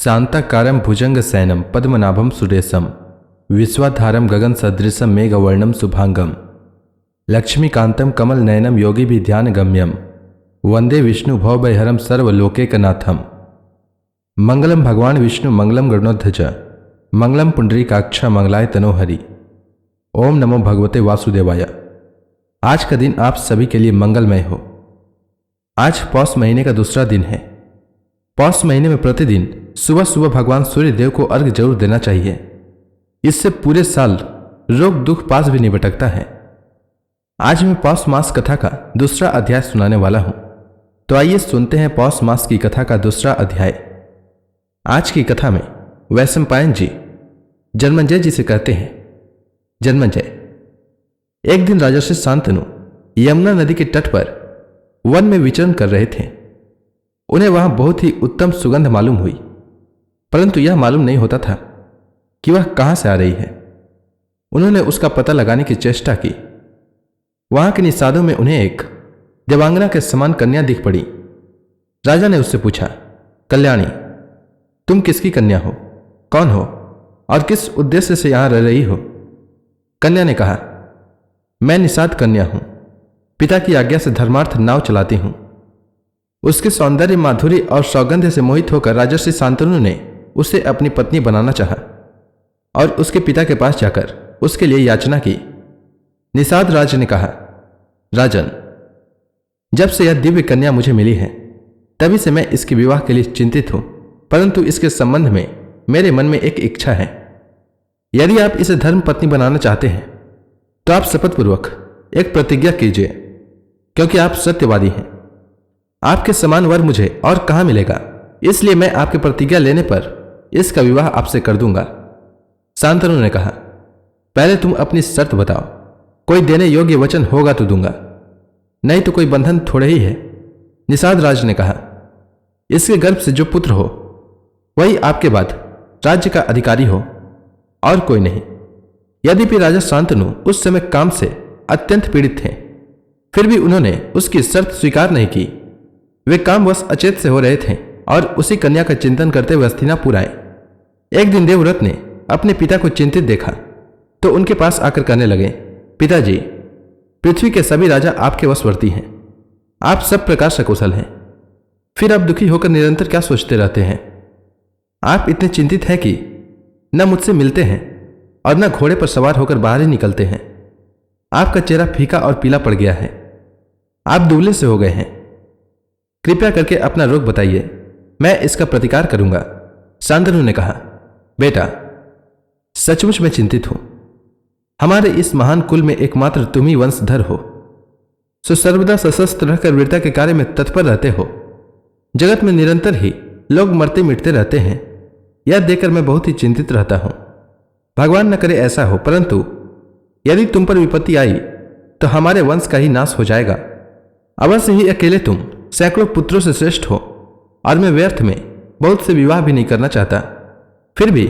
शांताकारं भुजंगशयनं पद्मनाभं सुरेशं विश्वाधारं गगनसदृशं मेघवर्णं शुभांगं लक्ष्मीकान्तं कमलनयनं योगिभिध्यानगम्यं वंदे विष्णु भवभयहरं सर्वलोकैकनाथं। मंगलम भगवान विष्णु मंगलम गरुड़ध्वज मंगलम पुंडरीकाक्ष मंगलाय तनोहरि। ओम नमो भगवते वासुदेवाय। आज का दिन आप सभी के लिए मंगलमय हो। आज पौष महीने का दूसरा दिन है। पौष महीने में प्रतिदिन सुबह सुबह भगवान सूर्य देव को अर्घ्य जरूर देना चाहिए। इससे पूरे साल रोग दुख पास भी नहीं भटकता है। आज मैं पौष मास कथा का दूसरा अध्याय सुनाने वाला हूं, तो आइए सुनते हैं पौष मास की कथा का दूसरा अध्याय। आज की कथा में वैशंपायन जी जन्मेजय जी से कहते हैं, जन्मेजय, एक दिन राजर्षि शांतनु यमुना नदी के तट पर वन में विचरण कर रहे थे। उन्हें वहां बहुत ही उत्तम सुगंध मालूम हुई, परंतु यह मालूम नहीं होता था कि वह कहां से आ रही है। उन्होंने उसका पता लगाने की चेष्टा की। वहां के निषादों में उन्हें एक देवांगना के समान कन्या दिख पड़ी। राजा ने उससे पूछा, कल्याणी, तुम किसकी कन्या हो, कौन हो और किस उद्देश्य से यहां रह रही हो? कन्या ने कहा, मैं निषाद कन्या हूं, पिता की आज्ञा से धर्मार्थ नाव चलाती हूं। उसके सौंदर्य, माधुर्य और सौगंध्य से मोहित होकर राजर्षि शांतनु ने उसे अपनी पत्नी बनाना चाहा और उसके पिता के पास जाकर उसके लिए याचना की। निषाद राज ने कहा, राजन, जब से यह दिव्य कन्या मुझे मिली है तभी से मैं इसके विवाह के लिए चिंतित हूं, परंतु इसके संबंध में मेरे मन में एक इच्छा है। यदि आप इसे धर्म पत्नी बनाना चाहते हैं तो आप शपथपूर्वक एक प्रतिज्ञा कीजिए, क्योंकि आप सत्यवादी हैं। आपके समान वर मुझे और कहां मिलेगा, इसलिए मैं आपके प्रतिज्ञा लेने पर इसका विवाह आपसे कर दूंगा। शांतनु ने कहा, पहले तुम अपनी शर्त बताओ, कोई देने योग्य वचन होगा तो दूंगा, नहीं तो कोई बंधन थोड़े ही है। निषाद राज ने कहा, इसके गर्भ से जो पुत्र हो वही आपके बाद राज्य का अधिकारी हो और कोई नहीं। यद्यपि राजा शांतनु उस समय काम से अत्यंत पीड़ित थे, फिर भी उन्होंने उसकी शर्त स्वीकार नहीं की। वे कामवश अचेत से हो रहे थे और उसी कन्या का चिंतन करते हुए हस्तिनापुर आए। एक दिन देवव्रत ने अपने पिता को चिंतित देखा तो उनके पास आकर कहने लगे, पिताजी, पृथ्वी के सभी राजा आपके वशवर्ती हैं, आप सब प्रकार से कुशल हैं, फिर आप दुखी होकर निरंतर क्या सोचते रहते हैं? आप इतने चिंतित हैं कि न मुझसे मिलते हैं और न घोड़े पर सवार होकर बाहर ही निकलते हैं। आपका चेहरा फीका और पीला पड़ गया है, आप दुबले से हो गए हैं। कृपया करके अपना रोग बताइए, मैं इसका प्रतिकार करूंगा। शांतनु ने कहा, बेटा, सचमुच मैं चिंतित हूं। हमारे इस महान कुल में एकमात्र तुम ही वंशधर हो, सो सर्वदा सशस्त्र रहकर वीरता के कार्य में तत्पर रहते हो। जगत में निरंतर ही लोग मरते मिटते रहते हैं, यह देखकर मैं बहुत ही चिंतित रहता हूं। भगवान न करे ऐसा हो, परंतु यदि तुम पर विपत्ति आई तो हमारे वंश का ही नाश हो जाएगा। अवश्य ही अकेले तुम सैकड़ों पुत्रों से श्रेष्ठ हो और मैं व्यर्थ में बहुत से विवाह भी नहीं करना चाहता। फिर भी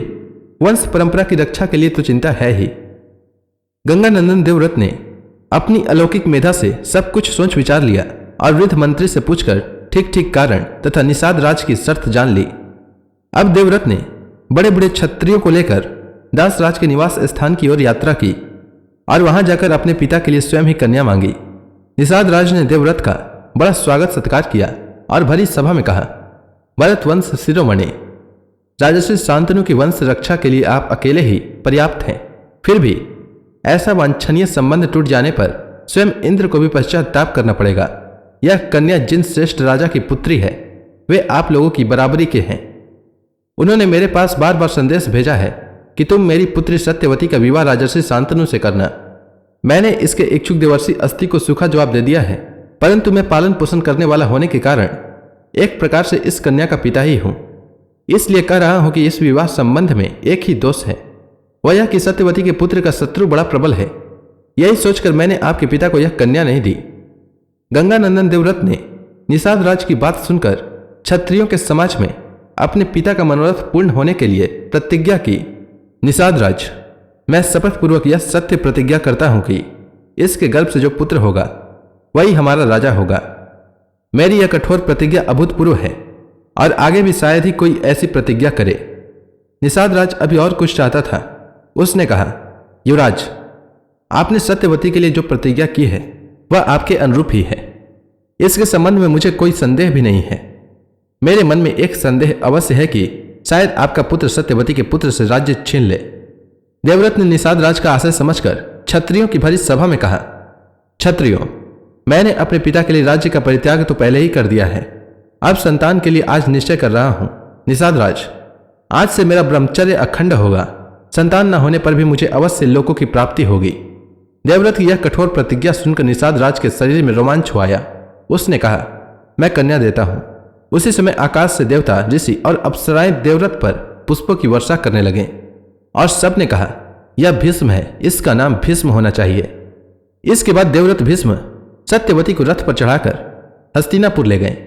वंश परंपरा की रक्षा के लिए तो चिंता है ही। गंगानंदन देवव्रत ने अपनी अलौकिक मेधा से सब कुछ सोच विचार लिया और वृद्ध मंत्री से पूछकर ठीक ठीक कारण तथा निषाद राज की शर्त जान ली। अब देवव्रत ने बड़े बड़े क्षत्रियों को लेकर दासराज के निवास स्थान की ओर यात्रा की और वहां जाकर अपने पिता के लिए स्वयं ही कन्या मांगी। निषाद राज ने देवव्रत का बड़ा स्वागत सत्कार किया और भरी सभा में कहा, भरत वंश शिरोमणि, राजर्षि शांतनु की वंश रक्षा के लिए आप अकेले ही पर्याप्त हैं। फिर भी ऐसा वांछनीय संबंध टूट जाने पर स्वयं इंद्र को भी पश्चाताप करना पड़ेगा। यह कन्या जिन श्रेष्ठ राजा की पुत्री है वे आप लोगों की बराबरी के हैं। उन्होंने मेरे पास बार बार संदेश भेजा है कि तुम मेरी पुत्री सत्यवती का विवाह राजर्षि शांतनु से करना। मैंने इसके इच्छुक देवर्षि अस्ति को सूखा जवाब दे दिया है, परंतु मैं पालन पोषण करने वाला होने के कारण एक प्रकार से इस कन्या का पिता ही हूं। इसलिए कह रहा हूं कि इस विवाह संबंध में एक ही दोष है, वह यह कि सत्यवती के पुत्र का शत्रु बड़ा प्रबल है। यही सोचकर मैंने आपके पिता को यह कन्या नहीं दी। गंगानंदन देवव्रत ने निषाद राज की बात सुनकर क्षत्रियों के समाज में अपने पिता का मनोरथ पूर्ण होने के लिए प्रतिज्ञा की। निषाद राज, मैं शपथ पूर्वक यह सत्य प्रतिज्ञा करता हूं कि इसके गर्भ से जो पुत्र होगा वही हमारा राजा होगा। मेरी यह कठोर प्रतिज्ञा अभूतपूर्व है और आगे भी शायद ही कोई ऐसी प्रतिज्ञा करे। निषाद राज अभी और कुछ चाहता था। उसने कहा, युवराज, आपने सत्यवती के लिए जो प्रतिज्ञा की है वह आपके अनुरूप ही है। इसके संबंध में मुझे कोई संदेह भी नहीं है। मेरे मन में एक संदेह अवश्य है कि शायद आपका पुत्र सत्यवती के पुत्र से राज्य छीन ले। देवव्रत ने निषाद राज का आशय समझकर क्षत्रियों की भरी सभा में कहा, क्षत्रियों, मैंने अपने पिता के लिए राज्य का परित्याग तो पहले ही कर दिया है। अब संतान के लिए आज निश्चय कर रहा हूं। निषाद राज, आज से मेरा ब्रह्मचर्य अखंड होगा। संतान न होने पर भी मुझे अवश्य लोकों की प्राप्ति होगी। देवव्रत की यह कठोर प्रतिज्ञा सुनकर निषाद राज के शरीर में रोमांच हुआ। उसने कहा, मैं कन्या देता हूं। उसी समय आकाश से देवता, ऋषि और अप्सराएं देवव्रत पर पुष्पों की वर्षा करने लगे और सबने कहा, यह भीष्म है, इसका नाम भीष्म होना चाहिए। इसके बाद देवव्रत भीष्म सत्यवती को रथ पर चढ़ाकर हस्तिनापुर ले गए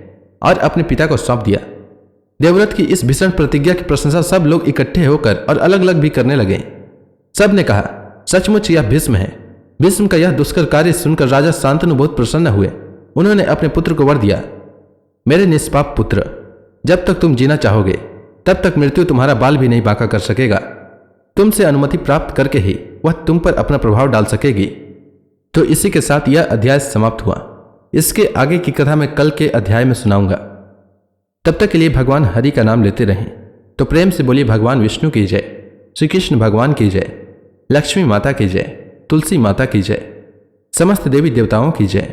और अपने पिता को सौंप दिया। देवव्रत की इस भीषण प्रतिज्ञा की प्रशंसा सब लोग इकट्ठे होकर और अलग अलग भी करने लगे। सब ने कहा, सचमुच यह भीष्म है। भीष्म का यह दुष्कर कार्य सुनकर राजा शांतनु बहुत प्रसन्न हुए। उन्होंने अपने पुत्र को वर दिया, मेरे निष्पाप पुत्र, जब तक तुम जीना चाहोगे तब तक मृत्यु तुम्हारा बाल भी नहीं बांका कर सकेगा। तुमसे अनुमति प्राप्त करके ही वह तुम पर अपना प्रभाव डाल सकेगी। तो इसी के साथ यह अध्याय समाप्त हुआ। इसके आगे की कथा मैं कल के अध्याय में सुनाऊंगा। तब तक के लिए भगवान हरि का नाम लेते रहें। तो प्रेम से बोलिए भगवान विष्णु की जय, श्री कृष्ण भगवान की जय, लक्ष्मी माता की जय, तुलसी माता की जय, समस्त देवी देवताओं की जय।